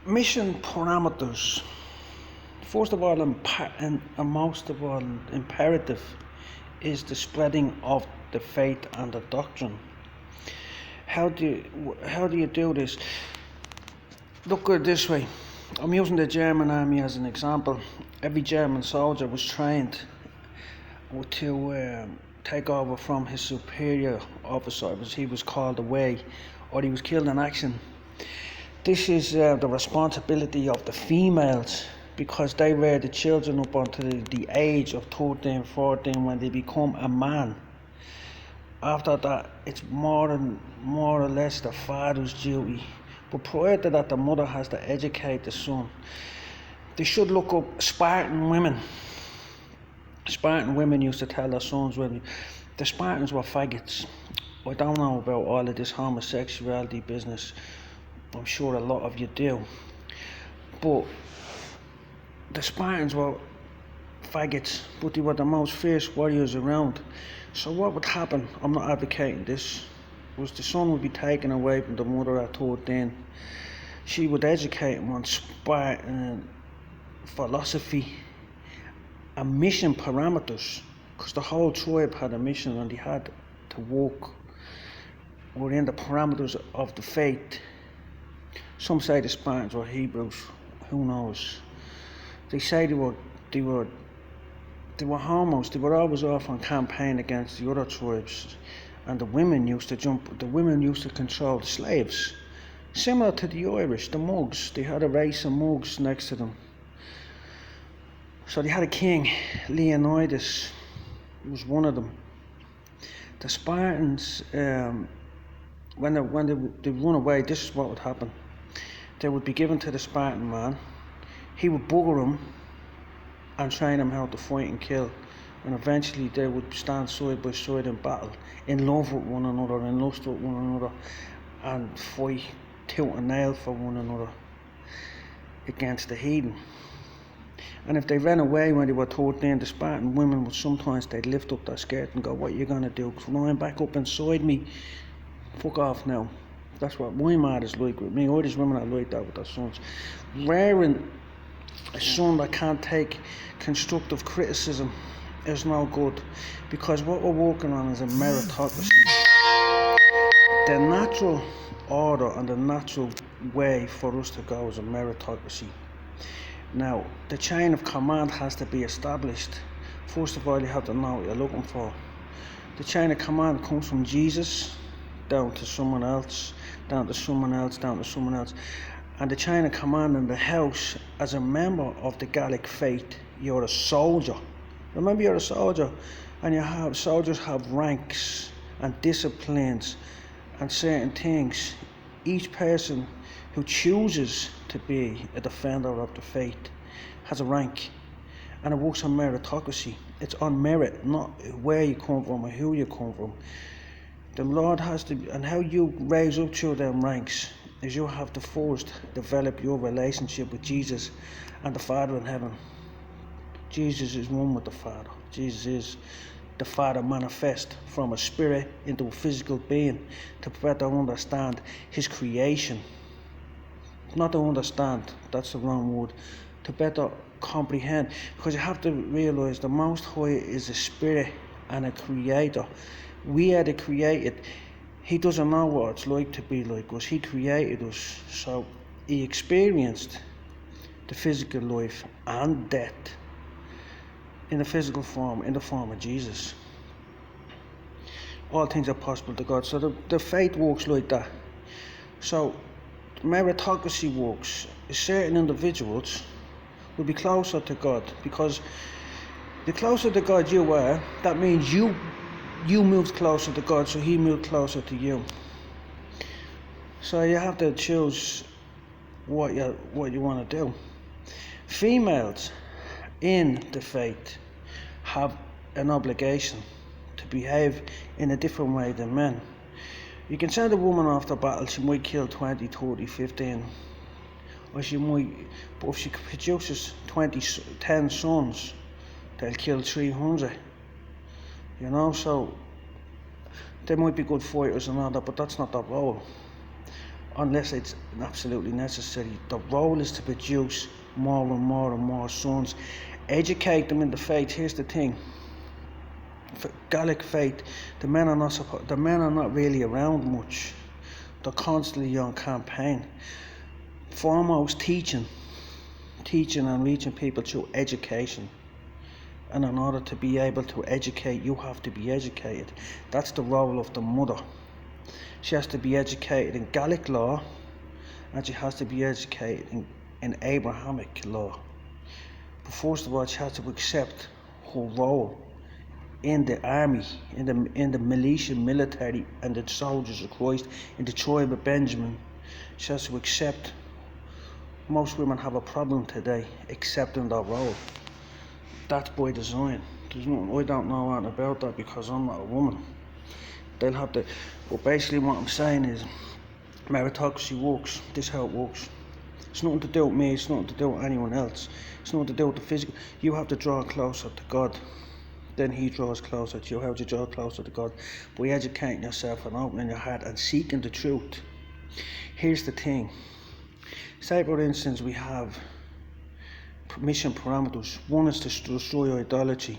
Mission parameters. First of all, and most of all, imperative is the spreading of the faith and the doctrine. How do you do this? Look at it this way. I'm using the German army as an example. Every German soldier was trained to take over from his superior officer, as he was called away, or he was killed in action. This is the responsibility of the females, because they were the children up until the age of 13, 14 when they become a man. After that, it's more or less the father's duty. But prior to that, the mother has to educate the son. They should look up Spartan women. Spartan women used to tell their sons, well, the Spartans were faggots. I don't know about all of this homosexuality business. I'm sure a lot of you do. But the Spartans were faggots, but they were the most fierce warriors around. So what would happen, I'm not advocating this, was the son would be taken away from the mother at 13. She would educate him on Spartan philosophy and mission parameters, because the whole tribe had a mission and they had to work within the parameters of the faith. Some say the Spartans were Hebrews, who knows. They say they were homos. They were always off on campaign against the other tribes, and the women used to control the slaves, similar to the Irish, the mugs. They had a race of mugs next to them. So they had a king, Leonidas was one of them. The Spartans, when they run away, this is what would happen. They would be given to the Spartan man. He would bugger them and train them how to fight and kill, and eventually they would stand side by side in battle, in love with one another, in lust with one another, and fight tooth and nail for one another against the heathen. And if they ran away when they were 13, the Spartan women would sometimes, they'd lift up their skirt and go, what are you going to do? Climb back up inside me? Fuck off now. That's what my mother's like with me. Irish women are like that with their sons. Rearing a son that can't take constructive criticism is no good, because what we're working on is a meritocracy. The natural order and the natural way for us to go is a meritocracy. Now, the chain of command has to be established. First of all, you have to know what you're looking for. The chain of command comes from Jesus down to someone else, down to someone else, down to someone else. And the chain of command in the house, as a member of the Gallic faith, you're a soldier. Remember, you're a soldier, and soldiers have ranks and disciplines and certain things. Each person who chooses to be a defender of the faith has a rank, and it works on meritocracy. It's on merit, not where you come from or who you come from. The Lord has to, and how you raise up through them ranks is you have to first develop your relationship with Jesus and the Father in heaven. Jesus is one with the Father. Jesus is the Father manifest from a spirit into a physical being to better understand his creation. Not to understand, that's the wrong word, to better comprehend, because you have to realize the Most High is a spirit and a creator. We are the created. He doesn't know what it's like to be like us. He created us, so he experienced the physical life and death in the physical form, in the form of Jesus. All things are possible to God. So the faith works like that. So meritocracy works. Certain individuals will be closer to God, because the closer to God you are, that means you moved closer to God, so he moved closer to you. So you have to choose what you want to do. Females in the faith have an obligation to behave in a different way than men. You can send a woman off to battle, she might kill 20, 30, 15, or she might, but if she produces 10 sons, they'll kill 300. You know, so they might be good fighters and all that, but that's not their role. unless it's absolutely necessary. The role is to produce more and more and more sons. Educate them in the faith. Here's the thing. For Gaelic faith, the men are not really around much. They're constantly on campaign. Foremost teaching and reaching people through education. And in order to be able to educate, you have to be educated. That's the role of the mother. She has to be educated in Gaelic law, and she has to be educated in Abrahamic law. But first of all, she has to accept her role in the army, in the militia, military, and the soldiers of Christ, in the tribe of Benjamin. She has to accept. Most women have a problem today accepting their role. That's by design. I don't know anything about that because I'm not a woman. They'll have to. But basically, what I'm saying is, meritocracy works. This is how it works. It's nothing to do with me. It's nothing to do with anyone else. It's nothing to do with the physical. You have to draw closer to God. Then He draws closer to you. How do you draw closer to God? By educating yourself and opening your heart and seeking the truth. Here's the thing. Say, for instance, we have mission parameters. One is to destroy idolatry.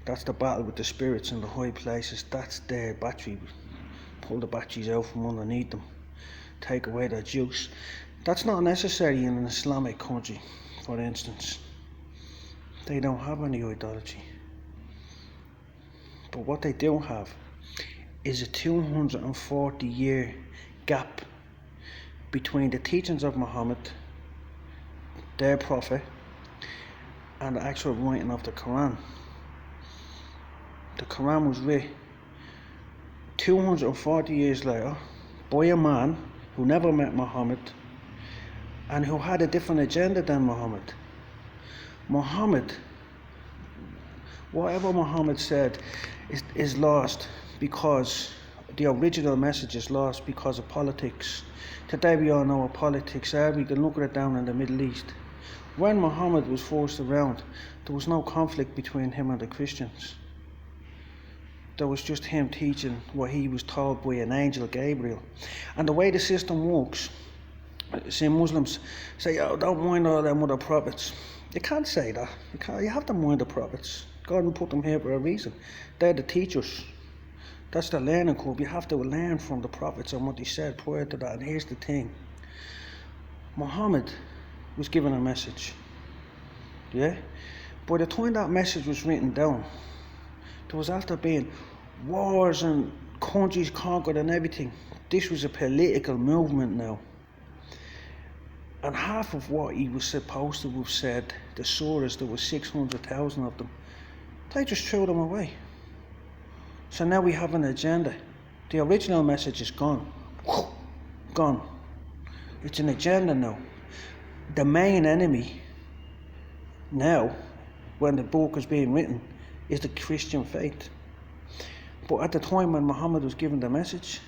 That's the battle with the spirits in the high places. That's their battery. Pull the batteries out from underneath them. Take away their juice. That's not necessary in an Islamic country, for instance. They don't have any idolatry. But what they do have is a 240-year gap between the teachings of Muhammad, their prophet, and the actual writing of the Quran. The Quran was written 240 years later by a man who never met Muhammad and who had a different agenda than Muhammad. Whatever Muhammad said is lost because the original message is lost because of politics. Today we all know what politics are. We can look at it down in the Middle East. When Muhammad was forced around, there was no conflict between him and the Christians. There was just him teaching what he was told by an angel, Gabriel. And the way the system works, see, Muslims say, oh, don't mind all them other prophets. You can't say that. You have to mind the prophets. God put them here for a reason. They're the teachers. That's the learning curve. You have to learn from the prophets and what they said prior to that. And here's the thing. Muhammad was given a message. Yeah? By the time that message was written down, there was after being wars and countries conquered and everything. This was a political movement now. And half of what he was supposed to have said, the surahs, there were 600,000 of them, they just threw them away. So now we have an agenda. The original message is gone. Gone. It's an agenda now. The main enemy now, when the book was being written, is the Christian faith. But at the time when Muhammad was given the message,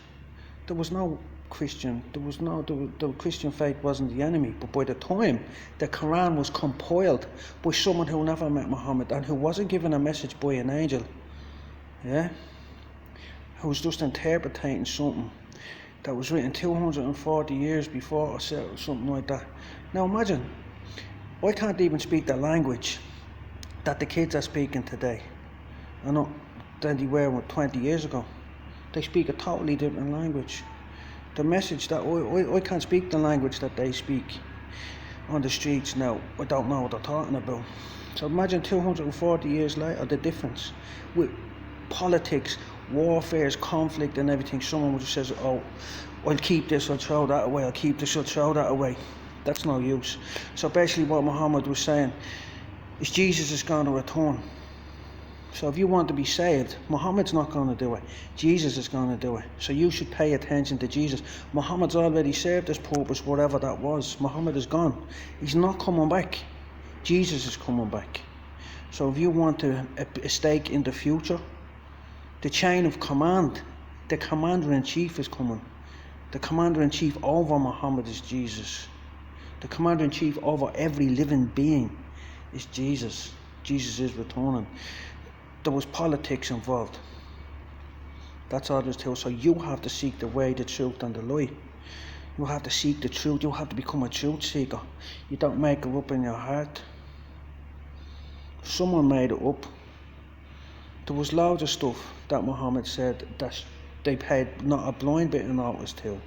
there was no Christian, the Christian faith wasn't the enemy. But by the time the Quran was compiled by someone who never met Muhammad and who wasn't given a message by an angel, yeah, who was just interpreting something that was written 240 years before or something like that. Now imagine, I can't even speak the language that the kids are speaking today. I know than they were 20 years ago. They speak a totally different language. The message that I can't speak the language that they speak on the streets now. I don't know what they're talking about. So imagine 240 years later, the difference with politics, warfare, conflict and everything. Someone just says, oh, I'll keep this, I'll throw that away, I'll keep this, I'll throw that away. That's no use. So basically what Muhammad was saying is Jesus is going to return. So if you want to be saved, Muhammad's not going to do it. Jesus is going to do it. So you should pay attention to Jesus. Muhammad's already served his purpose, whatever that was. Muhammad is gone. He's not coming back. Jesus is coming back. So if you want a stake in the future, the chain of command, the commander-in-chief is coming. The commander-in-chief over Muhammad is Jesus. The commander-in-chief over every living being is Jesus. Jesus is returning. There was politics involved. That's all there's to it. So you have to seek the way, the truth and the light. You have to seek the truth. You have to become a truth seeker. You don't make it up in your heart. Someone made it up. There was loads of stuff that Muhammad said that they paid not a blind bit of notice to.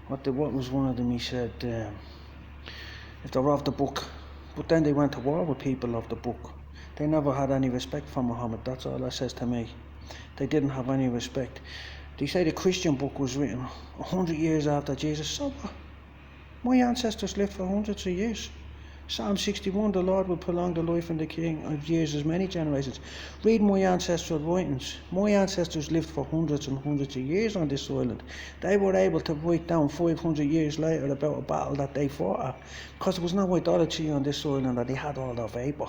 What was one of them? He said, if they're of the book, but then they went to war with people of the book. They never had any respect for Muhammad. That's all that says to me. They didn't have any respect. They say the Christian book was written 100 years after Jesus. So what? My ancestors lived for hundreds of years. Psalm 61, the Lord will prolong the life and the king of years as many generations. Read my ancestral writings. My ancestors lived for hundreds and hundreds of years on this island. They were able to write down 500 years later about a battle that they fought at, because there was no idolatry on this island and they had all their vapor.